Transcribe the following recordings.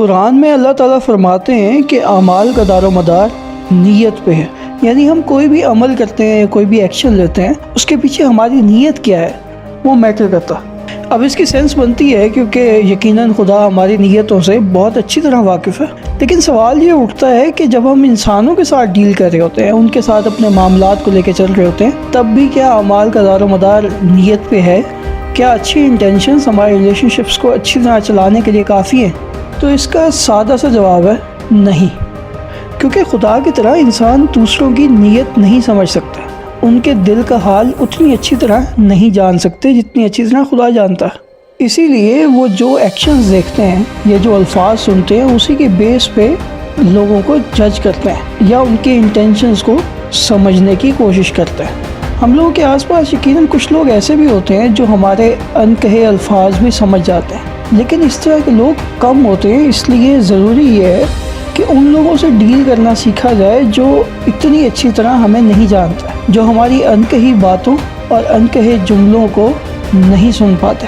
قرآن میں اللہ تعالیٰ فرماتے ہیں کہ اعمال کا دار و مدار نیت پہ ہے، یعنی ہم کوئی بھی عمل کرتے ہیں، کوئی بھی ایکشن لیتے ہیں، اس کے پیچھے ہماری نیت کیا ہے وہ میٹر کرتا۔ اب اس کی سینس بنتی ہے کیونکہ یقیناً خدا ہماری نیتوں سے بہت اچھی طرح واقف ہے، لیکن سوال یہ اٹھتا ہے کہ جب ہم انسانوں کے ساتھ ڈیل کر رہے ہوتے ہیں، ان کے ساتھ اپنے معاملات کو لے کے چل رہے ہوتے ہیں، تب بھی کیا اعمال کا دار و مدار نیت پہ ہے؟ کیا اچھی انٹینشنز ہمارے ریلیشن شپس کو اچھی طرح چلانے کے لیے کافی ہیں؟ تو اس کا سادہ سا جواب ہے نہیں، کیونکہ خدا کی طرح انسان دوسروں کی نیت نہیں سمجھ سکتا، ان کے دل کا حال اتنی اچھی طرح نہیں جان سکتے جتنی اچھی طرح خدا جانتا ہے۔ اسی لیے وہ جو ایکشنز دیکھتے ہیں یا جو الفاظ سنتے ہیں، اسی کے بیس پہ لوگوں کو جج کرتے ہیں یا ان کے انٹینشنز کو سمجھنے کی کوشش کرتے ہیں۔ ہم لوگوں کے آس پاس یقیناً کچھ لوگ ایسے بھی ہوتے ہیں جو ہمارے ان کہے الفاظ بھی سمجھ جاتے ہیں، لیکن اس طرح کے لوگ کم ہوتے ہیں۔ اس لیے ضروری یہ ہے کہ ان لوگوں سے ڈیل کرنا سیکھا جائے جو اتنی اچھی طرح ہمیں نہیں جانتا، جو ہماری ان کہی باتوں اور ان کہے جملوں کو نہیں سن پاتے۔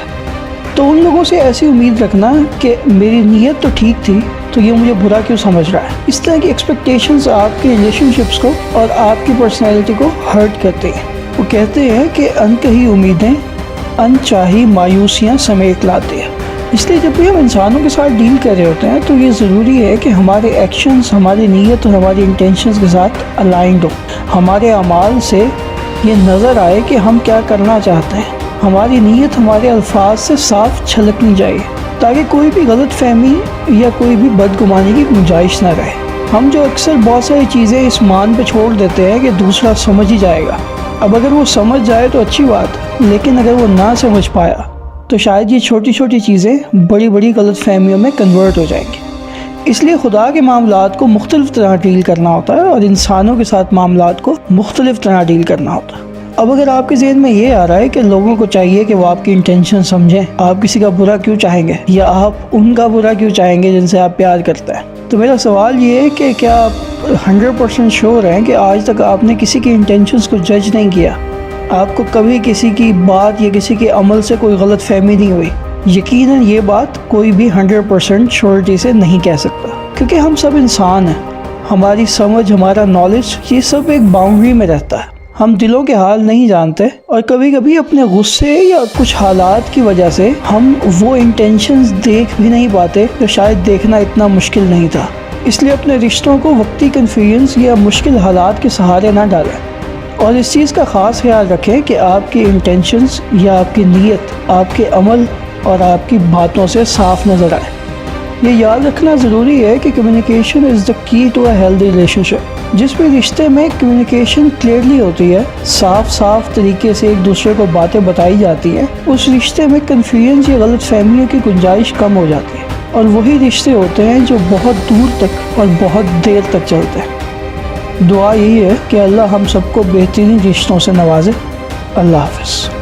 تو ان لوگوں سے ایسی امید رکھنا کہ میری نیت تو ٹھیک تھی تو یہ مجھے برا کیوں سمجھ رہا ہے، اس طرح کی ایکسپیکٹیشنز آپ کے ریلیشن شپس کو اور آپ کی پرسنالٹی کو ہرٹ کرتے ہیں۔ وہ کہتے ہیں کہ ان کہی امیدیں ان چاہی مایوسیاں سمیت لاتے ہیں۔ اس لیے جب بھی ہم انسانوں کے ساتھ ڈیل کر رہے ہوتے ہیں تو یہ ضروری ہے کہ ہمارے ایکشنز ہماری نیت اور ہماری انٹینشنز کے ساتھ الائنڈ ہو، ہمارے اعمال سے یہ نظر آئے کہ ہم کیا کرنا چاہتے ہیں، ہماری نیت ہمارے الفاظ سے صاف چھلکنی چاہیے تاکہ کوئی بھی غلط فہمی یا کوئی بھی بدگمانی کی گنجائش نہ رہے۔ ہم جو اکثر بہت ساری چیزیں اس مان پہ چھوڑ دیتے ہیں کہ دوسرا سمجھ ہی جائے گا۔ اب اگر وہ سمجھ جائے تو اچھی بات ہے، لیکن اگر وہ نہ سمجھ پایا تو شاید یہ چھوٹی چھوٹی چیزیں بڑی بڑی غلط فہمیوں میں کنورٹ ہو جائیں گی۔ اس لیے خدا کے معاملات کو مختلف طرح ڈیل کرنا ہوتا ہے اور انسانوں کے ساتھ معاملات کو مختلف طرح ڈیل کرنا ہوتا ہے۔ اب اگر آپ کے ذہن میں یہ آ رہا ہے کہ لوگوں کو چاہیے کہ وہ آپ کی انٹینشن سمجھیں، آپ کسی کا برا کیوں چاہیں گے یا آپ ان کا برا کیوں چاہیں گے جن سے آپ پیار کرتے ہیں، تو میرا سوال یہ ہے کہ کیا آپ 100% شیور ہیں کہ آج تک آپ نے کسی کی انٹینشنز کو جج نہیں کیا؟ آپ کو کبھی کسی کی بات یا کسی کے عمل سے کوئی غلط فہمی نہیں ہوئی؟ یقیناً یہ بات کوئی بھی 100% شیورٹی سے نہیں کہہ سکتا، کیونکہ ہم سب انسان ہیں، ہماری سمجھ، ہمارا نالج، یہ سب ایک باؤنڈری میں رہتا ہے۔ ہم دلوں کے حال نہیں جانتے اور کبھی کبھی اپنے غصے یا کچھ حالات کی وجہ سے ہم وہ انٹینشنز دیکھ بھی نہیں پاتے جو شاید دیکھنا اتنا مشکل نہیں تھا۔ اس لیے اپنے رشتوں کو وقتی کنفیوژنس یا مشکل حالات کے سہارے نہ ڈالیں، اور اس چیز کا خاص خیال رکھیں کہ آپ کی انٹینشنز یا آپ کی نیت آپ کے عمل اور آپ کی باتوں سے صاف نظر آئے۔ یہ یاد رکھنا ضروری ہے کہ کمیونیکیشن از دا کی ٹو اے ہیلدی ریلیشن شپ۔ جس بھی رشتے میں کمیونیکیشن کلیئرلی ہوتی ہے، صاف طریقے سے ایک دوسرے کو باتیں بتائی جاتی ہیں، اس رشتے میں کنفیوژن یا غلط فہمیوں کی گنجائش کم ہو جاتی ہے، اور وہی رشتے ہوتے ہیں جو بہت دور تک اور بہت دیر تک چلتے ہیں۔ دعا یہی ہے کہ اللہ ہم سب کو بہترین رشتوں سے نوازے۔ اللہ حافظ۔